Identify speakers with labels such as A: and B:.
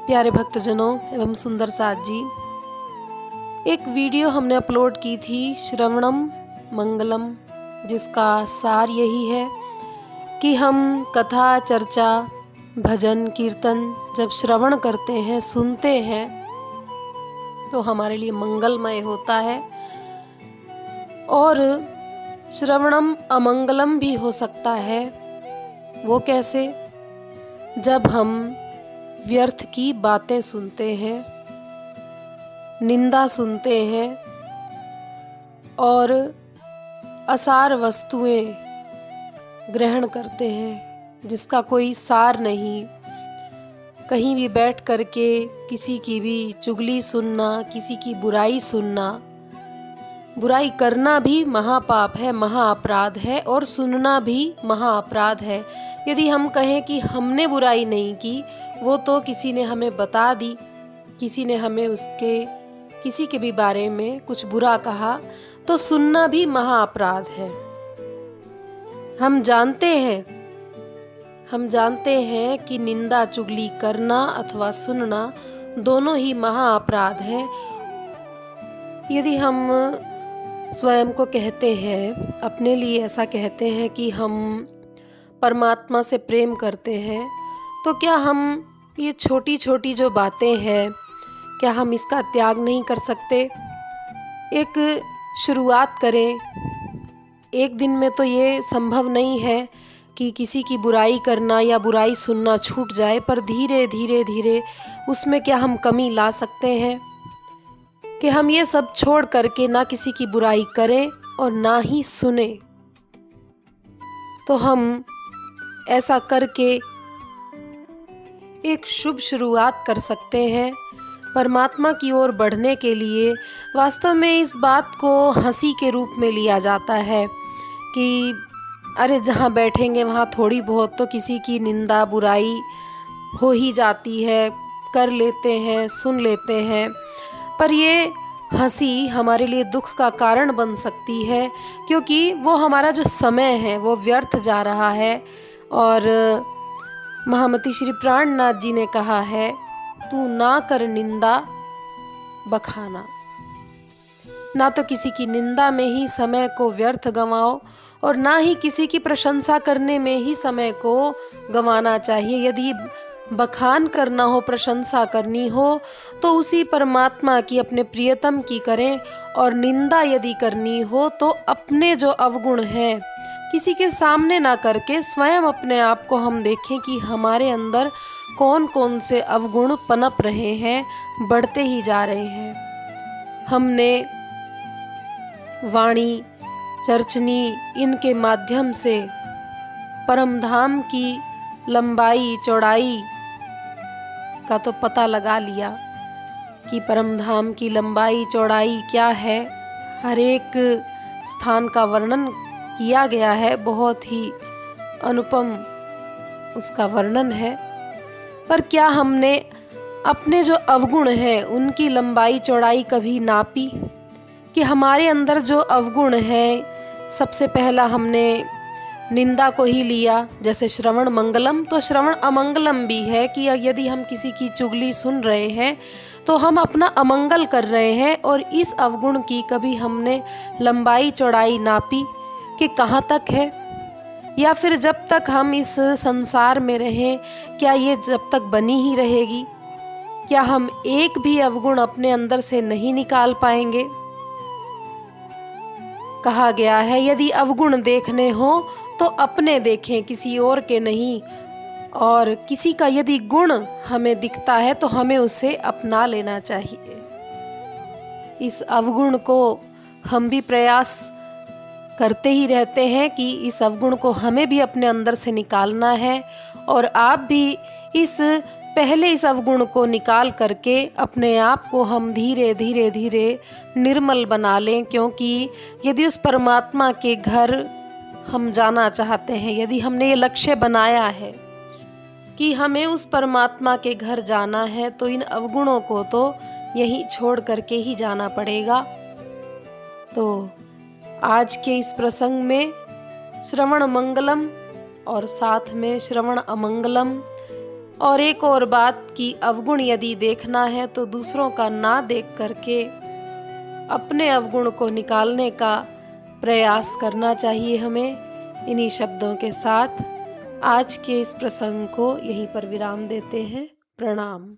A: प्यारे भक्तजनों एवं सुंदर साथ जी, एक वीडियो हमने अपलोड की थी श्रवणम मंगलम, जिसका सार यही है कि हम कथा चर्चा भजन कीर्तन जब श्रवण करते हैं, सुनते हैं, तो हमारे लिए मंगलमय होता है। और श्रवणम अमंगलम भी हो सकता है। वो कैसे? जब हम व्यर्थ की बातें सुनते हैं, निंदा सुनते हैं और असार वस्तुएं ग्रहण करते हैं जिसका कोई सार नहीं। कहीं भी बैठ करके किसी की भी चुगली सुनना, किसी की बुराई सुनना, बुराई करना भी महापाप है, महाअपराध है, और सुनना भी महाअपराध है। यदि हम कहें कि हमने बुराई नहीं की, वो तो किसी ने हमें बता दी, किसी ने हमें किसी के भी बारे में कुछ बुरा कहा, तो सुनना भी महाअपराध है। हम जानते हैं कि निंदा चुगली करना अथवा सुनना दोनों ही महाअपराध है। यदि हम स्वयं को कहते हैं, अपने लिए ऐसा कहते हैं कि हम परमात्मा से प्रेम करते हैं, तो क्या हम ये छोटी छोटी जो बातें हैं, क्या हम इसका त्याग नहीं कर सकते? एक शुरुआत करें। एक दिन में तो ये संभव नहीं है कि किसी की बुराई करना या बुराई सुनना छूट जाए, पर धीरे धीरे धीरे उसमें क्या हम कमी ला सकते हैं कि हम ये सब छोड़ करके ना किसी की बुराई करें और ना ही सुने। तो हम ऐसा करके एक शुभ शुरुआत कर सकते हैं परमात्मा की ओर बढ़ने के लिए। वास्तव में इस बात को हंसी के रूप में लिया जाता है कि अरे जहाँ बैठेंगे वहाँ थोड़ी बहुत तो किसी की निंदा बुराई हो ही जाती है, कर लेते हैं, सुन लेते हैं। पर ये हंसी हमारे लिए दुख का कारण बन सकती है, क्योंकि वो हमारा जो समय है वो व्यर्थ जा रहा है। और महामती श्री प्राणनाथ जी ने कहा है, तू ना कर निंदा बखाना। ना तो किसी की निंदा में ही समय को व्यर्थ गंवाओ और ना ही किसी की प्रशंसा करने में ही समय को गंवाना चाहिए। यदि बखान करना हो, प्रशंसा करनी हो, तो उसी परमात्मा की, अपने प्रियतम की करें। और निंदा यदि करनी हो तो अपने जो अवगुण हैं किसी के सामने ना करके स्वयं अपने आप को हम देखें कि हमारे अंदर कौन कौन से अवगुण पनप रहे हैं, बढ़ते ही जा रहे हैं। हमने वाणी चर्चनी इनके माध्यम से परमधाम की लंबाई चौड़ाई का तो पता लगा लिया कि परमधाम की लंबाई चौड़ाई क्या है। हर एक स्थान का वर्णन किया गया है, बहुत ही अनुपम उसका वर्णन है। पर क्या हमने अपने जो अवगुण हैं उनकी लंबाई चौड़ाई कभी नापी? कि हमारे अंदर जो अवगुण है, सबसे पहला हमने निंदा को ही लिया, जैसे श्रवण मंगलम, तो श्रवण अमंगलम भी है कि यदि हम किसी की चुगली सुन रहे हैं तो हम अपना अमंगल कर रहे हैं। और इस अवगुण की कभी हमने लंबाई चौड़ाई नापी कि कहाँ तक है? या फिर जब तक हम इस संसार में रहें, क्या ये जब तक बनी ही रहेगी? क्या हम एक भी अवगुण अपने अंदर से नहीं निकाल पाएंगे? कहा गया है, यदि अवगुण देखने हो तो अपने देखें, किसी और के नहीं। और किसी का यदि गुण हमें दिखता है तो हमें उसे अपना लेना चाहिए। इस अवगुण को हम भी प्रयास करते ही रहते हैं कि इस अवगुण को हमें भी अपने अंदर से निकालना है। और आप भी इस अवगुण को निकाल करके अपने आप को हम धीरे धीरे धीरे निर्मल बना लें। क्योंकि यदि उस परमात्मा के घर हम जाना चाहते हैं, यदि हमने ये लक्ष्य बनाया है कि हमें उस परमात्मा के घर जाना है, तो इन अवगुणों को तो यहीं छोड़ करके ही जाना पड़ेगा। तो आज के इस प्रसंग में श्रवण मंगलम और साथ में श्रवण अमंगलम और एक और बात कि अवगुण यदि देखना है तो दूसरों का ना देख करके अपने अवगुण को निकालने का प्रयास करना चाहिए हमें। इन्हीं शब्दों के साथ आज के इस प्रसंग को यहीं पर विराम देते हैं। प्रणाम।